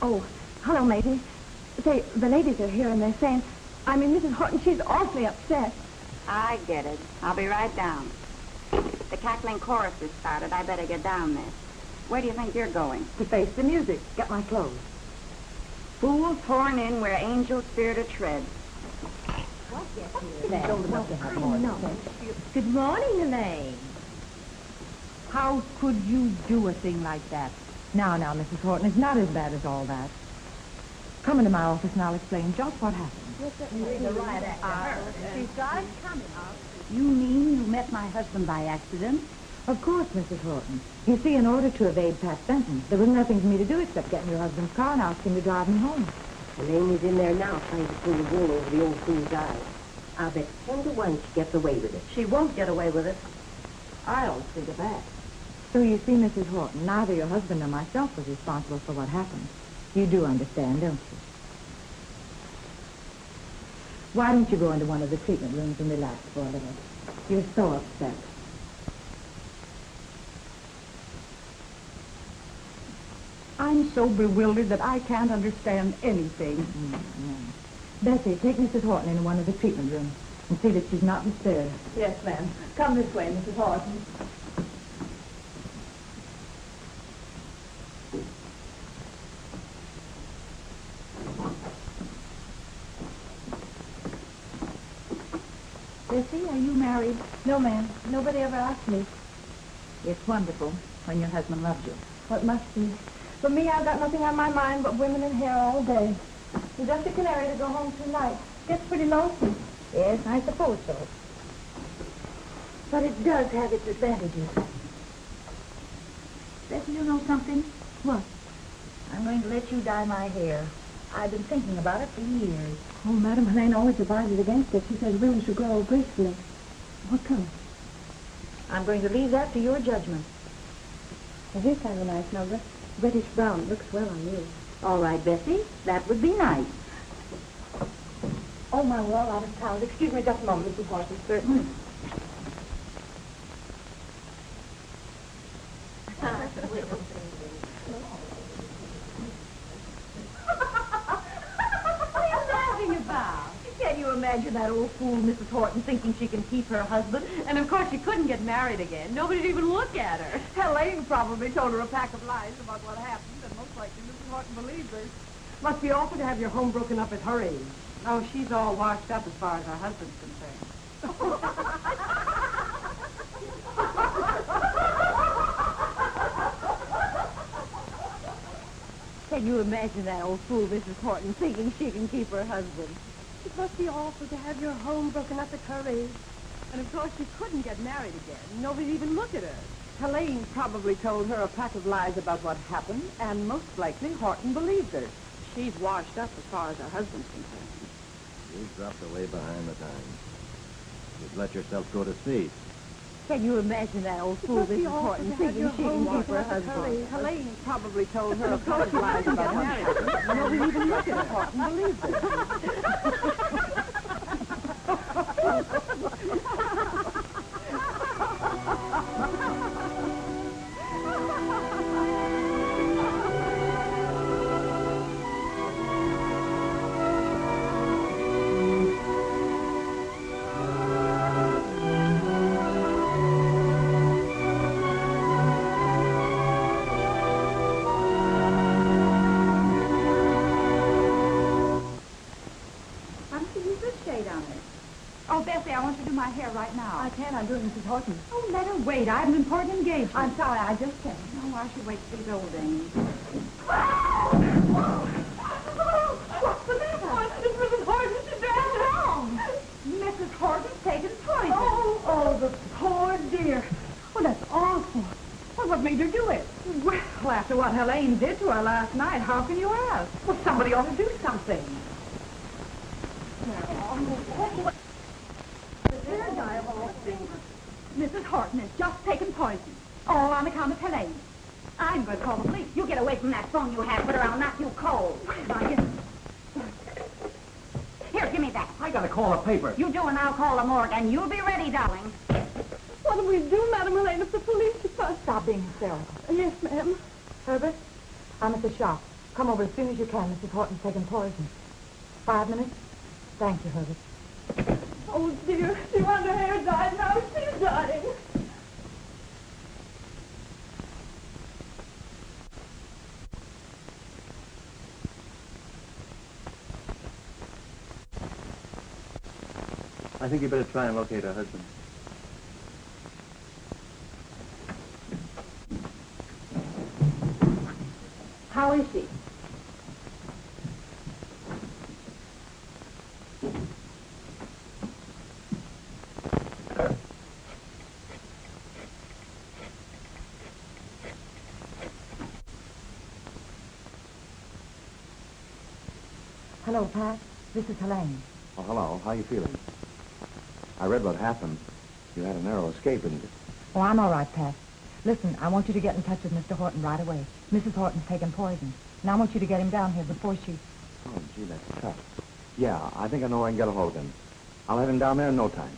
Oh, hello, matey. Say, the ladies are here and they're saying, Mrs. Horton, she's awfully upset. I get it. I'll be right down. The cackling chorus has started. I better get down there. Where do you think you're going? To face the music. Get my clothes. Fools torn in where angels fear to tread. Good morning, Elaine. How could you do a thing like that? Now, Mrs. Horton, it's not as bad as all that. Come into my office and I'll explain just what happened. She started coming. You mean you met my husband by accident? Of course, Mrs. Horton. You see, in order to evade Pat Fenton, there was nothing for me to do except get in your husband's car and ask him to drive me home. Elaine is in there now trying to pull the wool over the old fool's eyes. I'll bet 10 to 1 she gets away with it. She won't get away with it. I'll think of that. So you see, Mrs. Horton, neither your husband nor myself was responsible for what happened. You do understand, don't you? Why don't you go into one of the treatment rooms and relax for a little? You're so upset. I'm so bewildered that I can't understand anything. Bessie, take Mrs. Horton into one of the treatment rooms and see that she's not disturbed. Yes, ma'am. Come this way, Mrs. Horton. Bessie, are you married? No, ma'am. Nobody ever asked me. It's wonderful when your husband loves you. What must be. For me, I've got nothing on my mind but women and hair all day. I'm just a canary to go home tonight. Gets pretty lonesome. Yes, I suppose so. But it does have its advantages. Bessie, you know something? What? I'm going to let you dye my hair. I've been thinking about it for years. Oh, Madam Helene always advises against it. She says women should grow gracefully. What color? I'm going to leave that to your judgment. Well, here's kind of nice now. Reddish brown. It looks well on you. All right, Bessie. That would be nice. Oh, my, we're all out of town. Excuse me just a moment, Mrs. Horton. Certainly. What are you laughing about? Can you imagine that old fool, Mrs. Horton, thinking she can keep her husband? And, of course, she couldn't get married again. Nobody'd even look at her. Helene probably told her a pack of lies about what happened, and most likely Mrs. Horton believed her. Must be awful to have your home broken up at her age. Oh, she's all washed up as far as her husband's concerned. Can you imagine that old fool, Mrs. Horton, thinking she can keep her husband? It must be awful to have your home broken up at her age. And of course she couldn't get married again. Nobody'd even look at her. Helene probably told her a pack of lies about what happened, and most likely Horton believed her. She's washed up as far as her husband's concerned. You've dropped away behind the times. You've let yourself go to seed. Can you imagine that old fool, Mrs. Horton, thinking she can keep her husband? Helene probably told her a pack of lies about marriage. Nobody even looked at her. Horton believed her. Oh, Bessie, I want you to do my hair right now. I can't. I'm doing Mrs. Horton. Oh, let her wait. I have an important engagement. I'm sorry. I just can't. No, I should wait till these old days. What's the matter? It's Mrs. Horton. She's very wrong. Mrs. Horton's taken poison. Oh, the poor dear. Well, that's awful. Well, what made her do it? Well, after what Helene did to her last night, how can you ask? Well, somebody ought to do something. Mrs. Horton has just taken poison. All on account of Helene. I'm going to call the police. You get away from that phone you have, but or I'll knock you cold. Here, give me that. I gotta call the paper. You do, and I'll call the morgue, and you'll be ready, darling. What do we do, Madam Helene, if the police are... Stop being hysterical. Yes, ma'am. Herbert, I'm at the shop. Come over as soon as you can. Mrs. Horton's taken poison. 5 minutes? Thank you, Herbert. Oh, dear. She wanted her hair dyed. Now she's dying. I think you better try and locate her husband. How is she? Hello, Pat. This is Helene. Oh, hello. How you feeling? I read what happened. You had a narrow escape, didn't you? Oh, I'm all right, Pat. Listen, I want you to get in touch with Mr. Horton right away. Mrs. Horton's taken poison. And I want you to get him down here before she... Oh, gee, that's tough. Yeah, I think I know where I can get a hold of him. I'll have him down there in no time.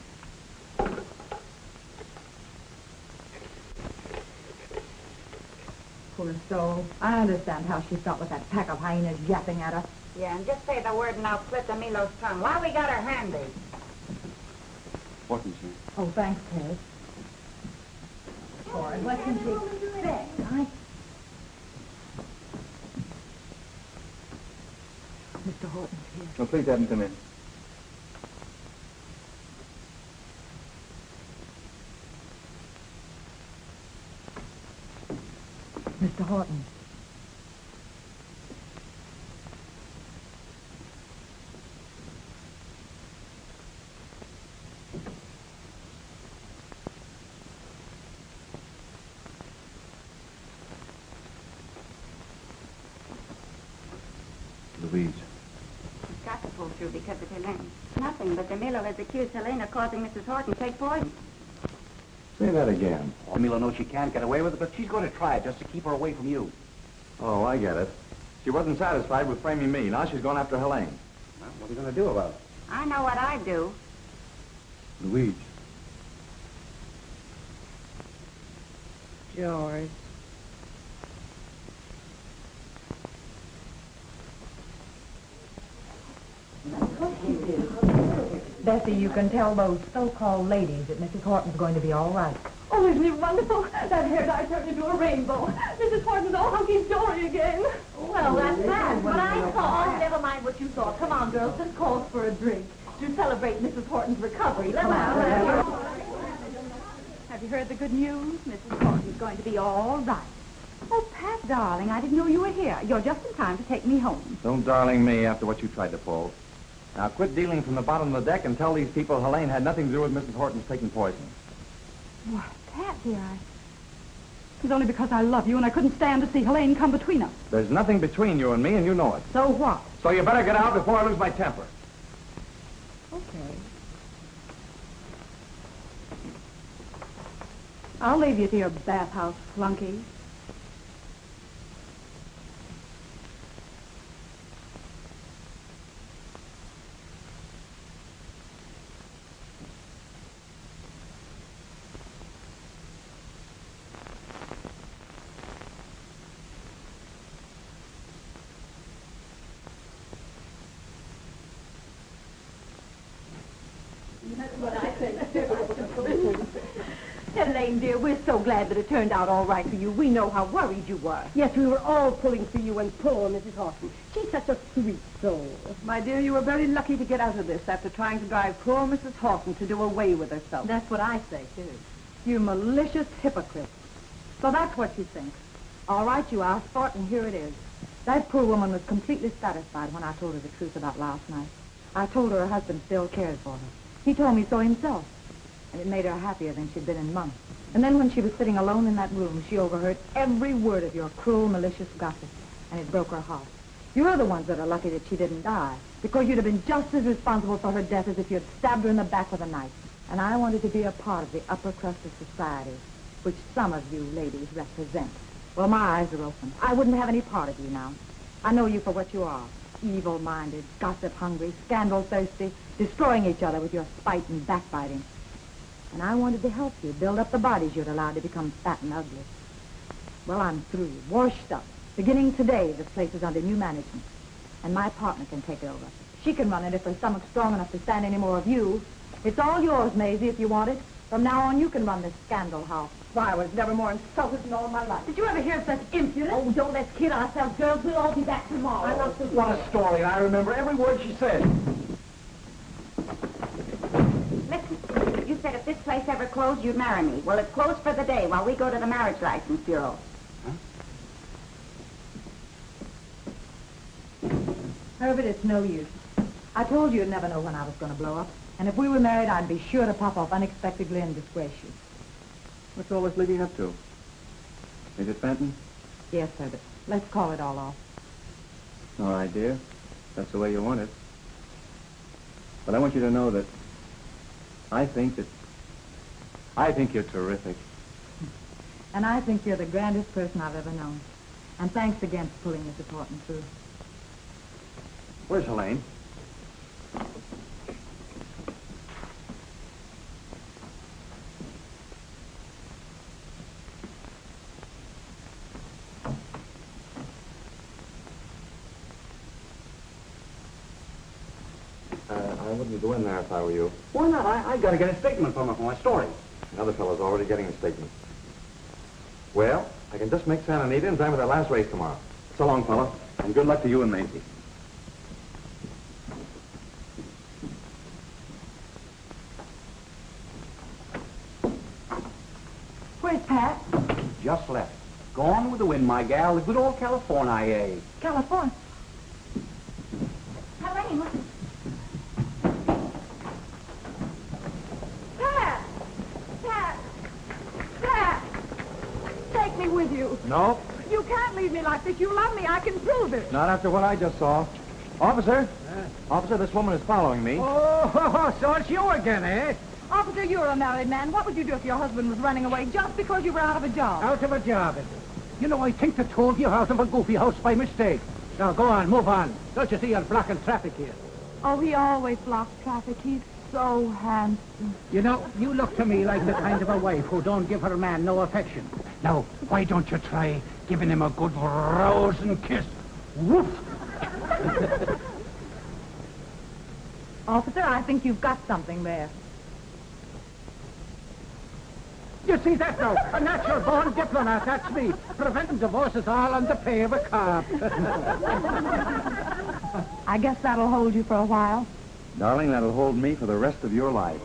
Poor soul. I understand how she felt with that pack of hyenas yapping at her. Yeah, and just say the word and I'll split the Milo's tongue. While we got her handy. Horton, sir. Oh, thanks, Ted. Boy, what can she expect? Mr. Horton's here. Oh, please have him come in. Mr. Horton. Louise. She's got to pull through because of Helene. Nothing, but the Milo has accused Helene of causing Mrs. Horton to take poison. Say that again. Oh, Milo knows she can't get away with it, but she's going to try it just to keep her away from you. Oh, I get it. She wasn't satisfied with framing me. Now she's going after Helene. Well, what are you going to do about it? I know what I'd do. Louise. George. Bessie, you can tell those so-called ladies that Mrs. Horton's going to be all right. Oh, isn't it wonderful? That hair dye turned into a rainbow. Mrs. Horton's all hunky-dory again. Well, that's bad. What I saw, never mind what you thought. Come on, girls, this calls for a drink to celebrate Mrs. Horton's recovery. Let's Have you heard the good news? Mrs. Horton's going to be all right. Oh, Pat, darling, I didn't know you were here. You're just in time to take me home. Don't darling me after what you tried to pull. Now quit dealing from the bottom of the deck and tell these people Helene had nothing to do with Mrs. Horton's taking poison. Why, Pat, dear, It was only because I love you and I couldn't stand to see Helene come between us. There's nothing between you and me, and you know it. So what? So you better get out before I lose my temper. Okay. I'll leave you to your bathhouse, flunky. Helene, dear, we're so glad that it turned out all right for you. We know how worried you were. Yes, we were all pulling for you and poor Mrs. Horton. She's such a sweet soul. My dear, you were very lucky to get out of this after trying to drive poor Mrs. Horton to do away with herself. That's what I say, too. You malicious hypocrite. So that's what you think. All right, you asked for it, and here it is. That poor woman was completely satisfied when I told her the truth about last night. I told her husband still cares for her. He told me so himself. And it made her happier than she'd been in months. And then when she was sitting alone in that room, she overheard every word of your cruel, malicious gossip. And it broke her heart. You're the ones that are lucky that she didn't die. Because you'd have been just as responsible for her death as if you'd stabbed her in the back with a knife. And I wanted to be a part of the upper crust of society. which some of you ladies represent. Well, my eyes are open. I wouldn't have any part of you now. I know you for what you are. Evil-minded, gossip-hungry, scandal-thirsty, destroying each other with your spite and backbiting. And I wanted to help you build up the bodies you'd allowed to become fat and ugly. Well, I'm through, washed up. Beginning today, this place is under new management. And my partner can take over. She can run it if her stomach's strong enough to stand any more of you. It's all yours, Maisie, if you want it. From now on, you can run this scandal house. Why, I was never more insulted in all my life. Did you ever hear of such impudence? Oh, don't let's kid ourselves, girls. We'll all be back tomorrow. I'm not so What a story, and I remember every word she said. Listen, you said if this place ever closed, you'd marry me. Well, it's closed for the day while we go to the Marriage License Bureau. Herbert, it's no use. I told you you'd never know when I was going to blow up. And if we were married, I'd be sure to pop off unexpectedly and disgrace you. What's all this leading up to? Is it Fenton? Yes, Herbert. Let's call it all off. All right, dear. That's the way you want it. But I want you to know that I think you're terrific. And I think you're the grandest person I've ever known. And thanks again for pulling Mrs. Horton through. Where's Helene? I wouldn't go in there if I were you. Why not? I got to get a statement from her for my story. Another fellow's already getting a statement. Well, I can just make Santa Anita in time for their last race tomorrow. So long, fella. And good luck to you and Maisie. Where's Pat? Just left. Gone with the wind, my gal. The good old California. California. Helene, Pat! Take me with you. No, You can't leave me like this. You love me. I can prove it. not after what I just saw. Officer? Officer, this woman is following me. Oh, so it's you again, eh? Officer, you're a married man. What would you do if your husband was running away just because you were out of a job? Out of a job, is it? You know, I think the two of you out of a goofy house by mistake. Now, go on, move on. Don't you see you're blocking traffic here? Oh, he always blocks traffic. He's so handsome. You know, you look to me like the kind of a wife who don't give her man no affection. Now, why don't you try giving him a good rousing kiss? Woof! Officer, I think you've got something there. You see that now? A natural-born diplomat, that's me. Preventing divorce is all on the pay of a cop. I guess that'll hold you for a while. Darling, that'll hold me for the rest of your life.